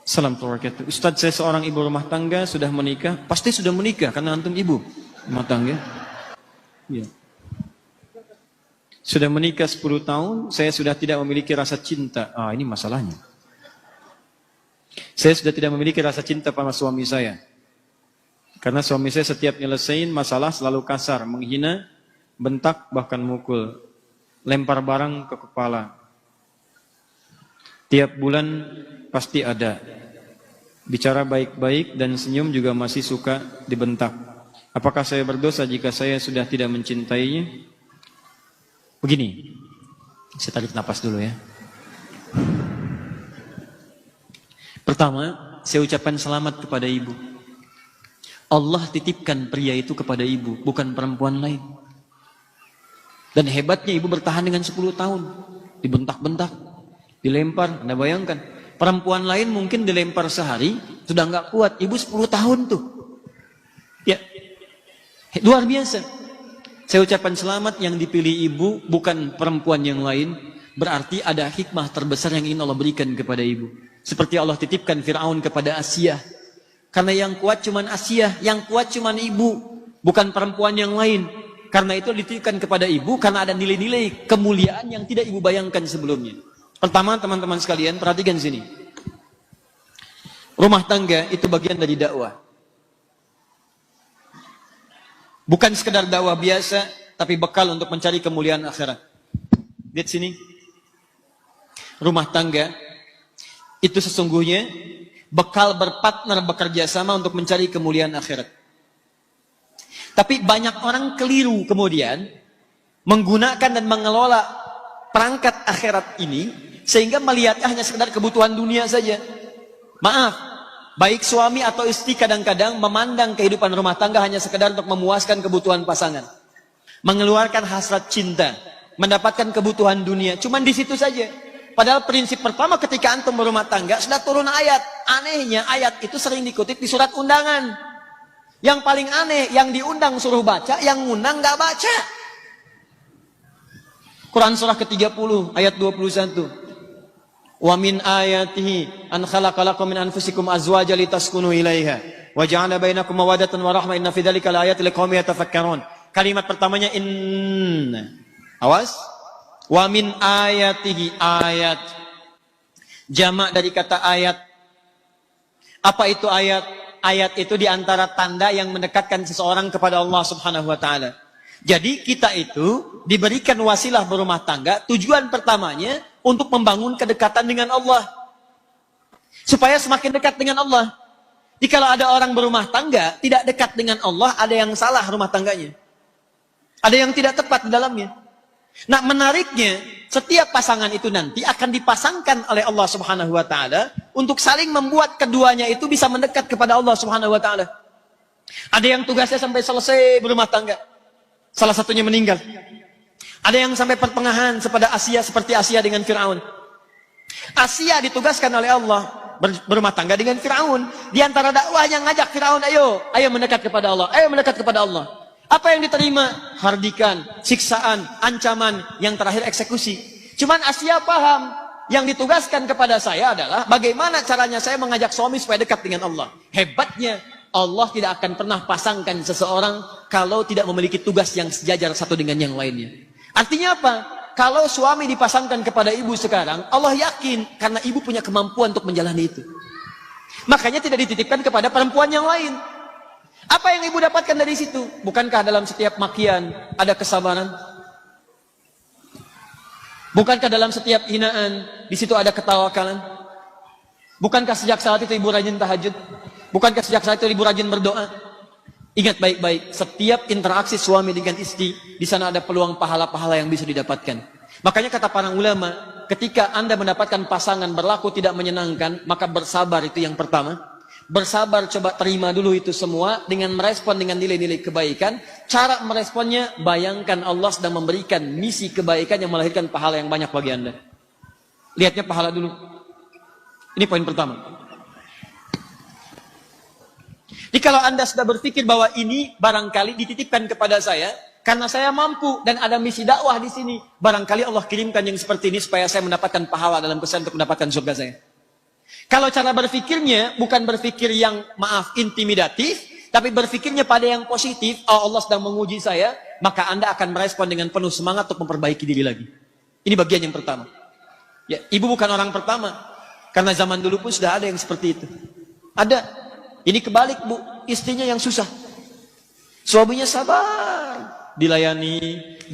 Assalamualaikum warahmatullahi wabarakatuh. Ustaz, saya seorang ibu rumah tangga, sudah menikah. Pasti sudah menikah karena antum ibu rumah tangga. Ya. Sudah menikah 10 tahun, saya sudah tidak memiliki rasa cinta. Ini masalahnya. Saya sudah tidak memiliki rasa cinta pada suami saya. Karena suami saya setiap nyelesain masalah selalu kasar, menghina, bentak, bahkan mukul. Lempar barang ke kepala. Tiap bulan pasti ada. Bicara baik-baik dan senyum juga masih suka dibentak. Apakah saya berdosa jika saya sudah tidak mencintainya? Begini, saya tarik napas dulu ya. Pertama, saya ucapkan selamat kepada ibu. Allah titipkan pria itu kepada ibu, bukan perempuan lain. Dan hebatnya ibu bertahan dengan 10 tahun. Dibentak-bentak, dilempar, Anda bayangkan. Perempuan lain mungkin dilempar sehari, sudah nggak kuat. Ibu 10 tahun tuh. Ya, luar biasa. Saya ucapkan selamat, yang dipilih ibu bukan perempuan yang lain. Berarti ada hikmah terbesar yang ingin Allah berikan kepada ibu. Seperti Allah titipkan Fir'aun kepada Asiyah. Karena yang kuat cuman Asiyah, yang kuat cuman ibu, bukan perempuan yang lain. Karena itu dititipkan kepada ibu, karena ada nilai-nilai kemuliaan yang tidak ibu bayangkan sebelumnya. Pertama, teman-teman sekalian, perhatikan sini. Rumah tangga itu bagian dari dakwah. Bukan sekedar dakwah biasa, tapi bekal untuk mencari kemuliaan akhirat. Lihat sini. Rumah tangga itu sesungguhnya bekal berpartner, bekerja sama untuk mencari kemuliaan akhirat. Tapi banyak orang keliru kemudian menggunakan dan mengelola perangkat akhirat ini sehingga melihatnya hanya sekedar kebutuhan dunia saja. Maaf, baik suami atau istri kadang-kadang memandang kehidupan rumah tangga hanya sekedar untuk memuaskan kebutuhan pasangan, mengeluarkan hasrat cinta, mendapatkan kebutuhan dunia. Cuman di situ saja. Padahal prinsip pertama ketika antum berumah tangga sudah turun ayat. Anehnya ayat itu sering dikutip di surat undangan. Yang paling aneh, yang diundang suruh baca, yang ngundang nggak baca. Quran surah ke-30 ayat 21. Wa min ayatihi an khalaqalakum min anfusikum azwajan litaskunu ilaiha wa ja'ala bainakum mawaddatan wa rahmah inna fi dzalika laayatin liqaumin yatafakkarun. Kalimat pertamanya inna. Awas. Wa min ayatihi, ayat. Jamak dari kata ayat. Apa itu ayat? Ayat itu diantara tanda yang mendekatkan seseorang kepada Allah Subhanahu wa ta'ala. Jadi kita itu diberikan wasilah berumah tangga, tujuan pertamanya untuk membangun kedekatan dengan Allah. Supaya semakin dekat dengan Allah. Jikalau ada orang berumah tangga tidak dekat dengan Allah, ada yang salah rumah tangganya. Ada yang tidak tepat di dalamnya. Nah, menariknya, setiap pasangan itu nanti akan dipasangkan oleh Allah Subhanahu wa ta'ala untuk saling membuat keduanya itu bisa mendekat kepada Allah Subhanahu wa ta'ala. Ada yang tugasnya sampai selesai berumah tangga, salah satunya meninggal. Ada yang sampai pertengahan seperti Asia dengan Fir'aun. Asia ditugaskan oleh Allah berumah tangga dengan Fir'aun. Di antara dakwahnya ngajak Fir'aun, ayo mendekat kepada Allah, ayo mendekat kepada Allah. Apa yang diterima? Hardikan, siksaan, ancaman, yang terakhir eksekusi. Cuman Asia paham, yang ditugaskan kepada saya adalah bagaimana caranya saya mengajak suami supaya dekat dengan Allah. Hebatnya, Allah tidak akan pernah pasangkan seseorang kalau tidak memiliki tugas yang sejajar satu dengan yang lainnya. Artinya apa? Kalau suami dipasangkan kepada ibu sekarang, Allah yakin karena ibu punya kemampuan untuk menjalani itu. Makanya tidak dititipkan kepada perempuan yang lain. Apa yang ibu dapatkan dari situ? Bukankah dalam setiap makian ada kesabaran? Bukankah dalam setiap hinaan di situ ada ketawakalan? Bukankah sejak saat itu ibu rajin tahajud? Bukankah sejak saat itu ibu rajin berdoa? Ingat baik-baik, setiap interaksi suami dengan istri, di sana ada peluang pahala-pahala yang bisa didapatkan. Makanya kata para ulama, ketika Anda mendapatkan pasangan berlaku tidak menyenangkan, maka bersabar, itu yang pertama. Bersabar, coba terima dulu itu semua dengan merespon dengan nilai-nilai kebaikan. Cara meresponnya, bayangkan Allah sedang memberikan misi kebaikan yang melahirkan pahala yang banyak bagi Anda. Lihatnya pahala dulu. Ini poin pertama. Jadi kalau Anda sudah berpikir bahwa ini barangkali dititipkan kepada saya karena saya mampu dan ada misi dakwah di sini, barangkali Allah kirimkan yang seperti ini supaya saya mendapatkan pahala dalam kesan untuk mendapatkan surga saya. Kalau cara berpikirnya bukan berpikir yang maaf intimidatif, tapi berpikirnya pada yang positif, oh Allah sedang menguji saya, maka Anda akan merespon dengan penuh semangat untuk memperbaiki diri lagi. Ini bagian yang pertama. Ya, ibu bukan orang pertama, karena zaman dulu pun sudah ada yang seperti itu. Ada. Ini kebalik bu, istrinya yang susah. Suaminya sabar, dilayani.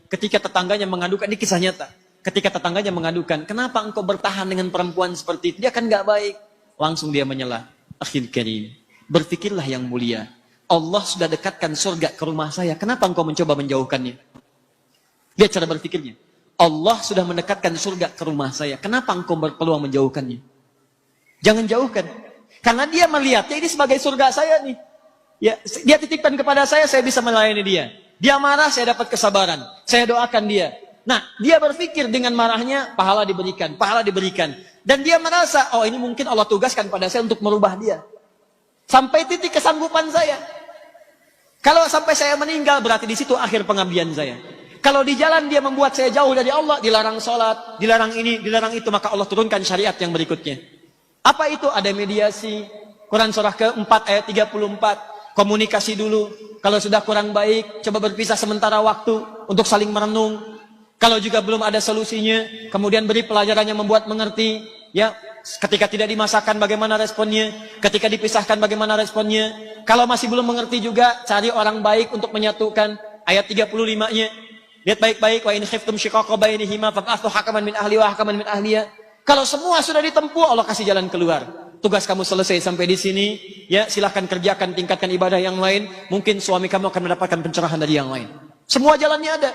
Ketika tetangganya mengadukan, ini kisah nyata. Ketika tetangganya mengadukan, kenapa engkau bertahan dengan perempuan seperti itu? Dia kan gak baik. Langsung dia menyelah. Akhil karim, berfikirlah yang mulia. Allah sudah dekatkan surga ke rumah saya. Kenapa engkau mencoba menjauhkannya? Lihat cara berfikirnya. Allah sudah mendekatkan surga ke rumah saya. Kenapa engkau berpeluang menjauhkannya? Jangan jauhkan. Karena dia melihatnya ini sebagai surga saya nih. Ya, dia titipkan kepada saya bisa melayani dia. Dia marah, saya dapat kesabaran. Saya doakan dia. Nah, dia berpikir dengan marahnya, pahala diberikan. Dan dia merasa, oh ini mungkin Allah tugaskan pada saya untuk merubah dia. Sampai titik kesanggupan saya. Kalau sampai saya meninggal, berarti di situ akhir pengabdian saya. Kalau di jalan dia membuat saya jauh dari Allah, dilarang sholat, dilarang ini, dilarang itu, maka Allah turunkan syariat yang berikutnya. Apa itu? Ada mediasi. Quran surah ke-4 ayat 34. Komunikasi dulu. Kalau sudah kurang baik, coba berpisah sementara waktu untuk saling merenung. Kalau juga belum ada solusinya, kemudian beri pelajaran yang membuat mengerti. Ya, ketika tidak dimasakkan bagaimana responnya, ketika dipisahkan bagaimana responnya. Kalau masih belum mengerti juga, cari orang baik untuk menyatukan. Ayat 35-nya. Lihat baik-baik, wa in khiftum shiqaqa bainihima fab'athu hakaman min ahli wa hakaman min ahliya. Kalau semua sudah ditempuh, Allah kasih jalan keluar. Tugas kamu selesai sampai di sini, ya silahkan kerjakan, tingkatkan ibadah yang lain. Mungkin suami kamu akan mendapatkan pencerahan dari yang lain. Semua jalannya ada.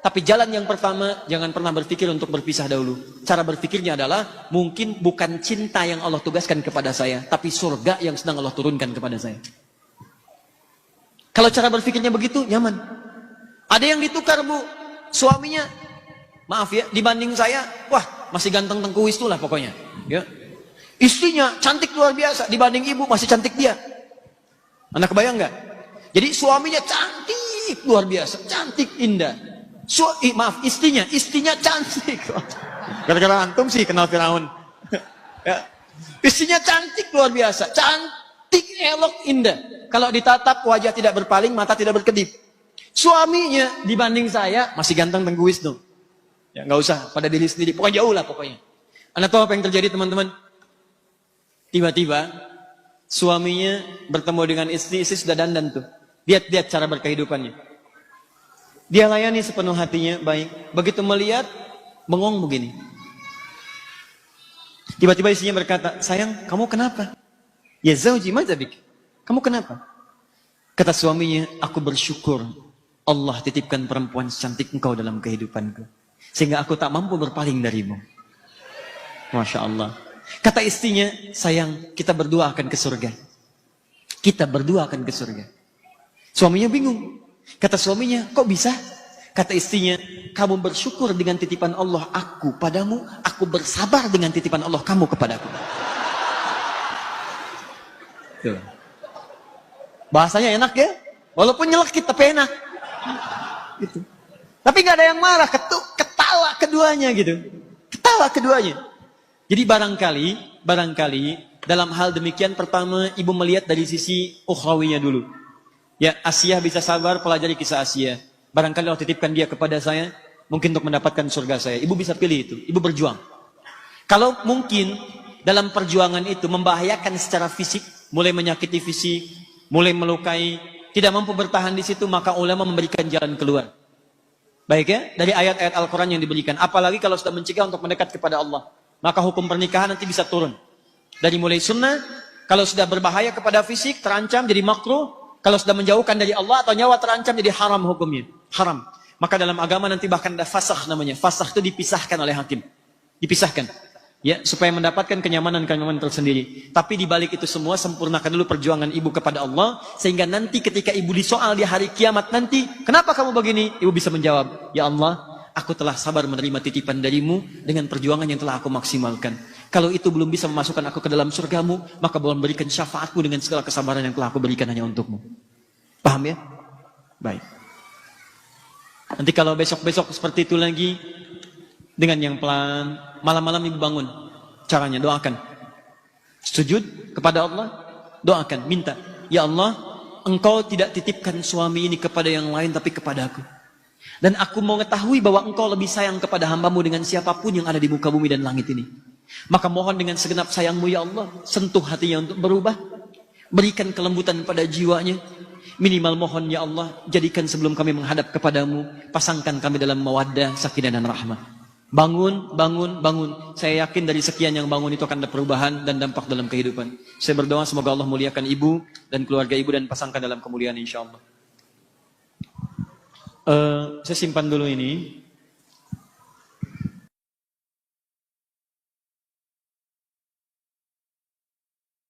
Tapi jalan yang pertama, jangan pernah berpikir untuk berpisah dahulu. Cara berpikirnya adalah, mungkin bukan cinta yang Allah tugaskan kepada saya, tapi surga yang sedang Allah turunkan kepada saya. Kalau cara berpikirnya begitu, nyaman. Ada yang ditukar bu, suaminya, maaf ya, dibanding saya, wah masih ganteng tengkuis tuh lah pokoknya. Ya. Istrinya cantik luar biasa, dibanding ibu masih cantik dia. Anda kebayang nggak? Jadi suaminya cantik luar biasa, cantik indah. Istrinya cantik. Gara-gara antum sih kenal Firaun. Ya. Istrinya cantik luar biasa, cantik, elok, indah. Kalau ditatap wajah tidak berpaling, mata tidak berkedip. Suaminya dibanding saya masih ganteng tengguis tuh. Ya nggak usah pada diri sendiri, pokoknya jauh lah pokoknya. Anda tahu apa yang terjadi teman-teman? Tiba-tiba suaminya bertemu dengan istri sudah dandan tuh. Lihat cara berkehidupannya. Dia layani sepenuh hatinya, baik. Begitu melihat, bengong begini. Tiba-tiba istrinya berkata, sayang, kamu kenapa? Ya zauji madzabik. Kamu kenapa? Kata suaminya, aku bersyukur Allah titipkan perempuan secantik engkau dalam kehidupanku. Sehingga aku tak mampu berpaling darimu. Masya Allah. Kata istrinya, sayang, kita berdua akan ke surga. Kita berdua akan ke surga. Suaminya bingung. Kata suaminya, kok bisa? Kata istrinya, kamu bersyukur dengan titipan Allah aku padamu, aku bersabar dengan titipan Allah kamu kepadaku. Tuh. Bahasanya enak ya? Walaupun nyelekit tapi enak. Gitu. Tapi nggak ada yang marah, ketawa keduanya gitu. Ketawa keduanya. Jadi barangkali dalam hal demikian pertama ibu melihat dari sisi ukhrawinya dulu. Ya, Asia bisa sabar, pelajari kisah Asia. Barangkali Allah titipkan dia kepada saya, mungkin untuk mendapatkan surga saya. Ibu bisa pilih itu, ibu berjuang. Kalau mungkin dalam perjuangan itu membahayakan secara fisik, mulai menyakiti fisik, mulai melukai, tidak mampu bertahan di situ, maka ulama memberikan jalan keluar. Baik ya, dari ayat-ayat Al-Quran yang diberikan. Apalagi kalau sudah mencegah untuk mendekat kepada Allah. Maka hukum pernikahan nanti bisa turun. Dari mulai sunnah, kalau sudah berbahaya kepada fisik, terancam jadi makruh. Kalau sudah menjauhkan dari Allah atau nyawa terancam jadi haram hukumnya. Haram. Maka dalam agama nanti bahkan ada fasakh namanya. Fasakh itu dipisahkan oleh hakim. Dipisahkan. Ya, supaya mendapatkan kenyamanan-kenyamanan tersendiri. Tapi di balik itu semua, sempurnakan dulu perjuangan ibu kepada Allah. Sehingga nanti ketika ibu disoal di hari kiamat nanti, kenapa kamu begini? Ibu bisa menjawab, ya Allah, aku telah sabar menerima titipan darimu dengan perjuangan yang telah aku maksimalkan. Kalau itu belum bisa memasukkan aku ke dalam surgamu, maka boleh berikan syafaatmu dengan segala kesabaran yang telah aku berikan hanya untukmu. Paham ya? Baik. Nanti kalau besok-besok seperti itu lagi, dengan yang pelan, malam-malam ibu bangun. Caranya doakan. Sujud kepada Allah, doakan, minta. Ya Allah, Engkau tidak titipkan suami ini kepada yang lain tapi kepada aku. Dan aku mau mengetahui bahwa Engkau lebih sayang kepada hambamu dengan siapapun yang ada di muka bumi dan langit ini. Maka mohon dengan segenap sayangmu ya Allah, sentuh hatinya untuk berubah. Berikan kelembutan pada jiwanya. Minimal mohon ya Allah, jadikan sebelum kami menghadap kepadamu, pasangkan kami dalam mawaddah, sakinah dan rahmah. Bangun, bangun, bangun. Saya yakin dari sekian yang bangun itu akan ada perubahan dan dampak dalam kehidupan. Saya berdoa semoga Allah muliakan ibu dan keluarga ibu dan pasangkan dalam kemuliaan insya Allah. Saya simpan dulu ini.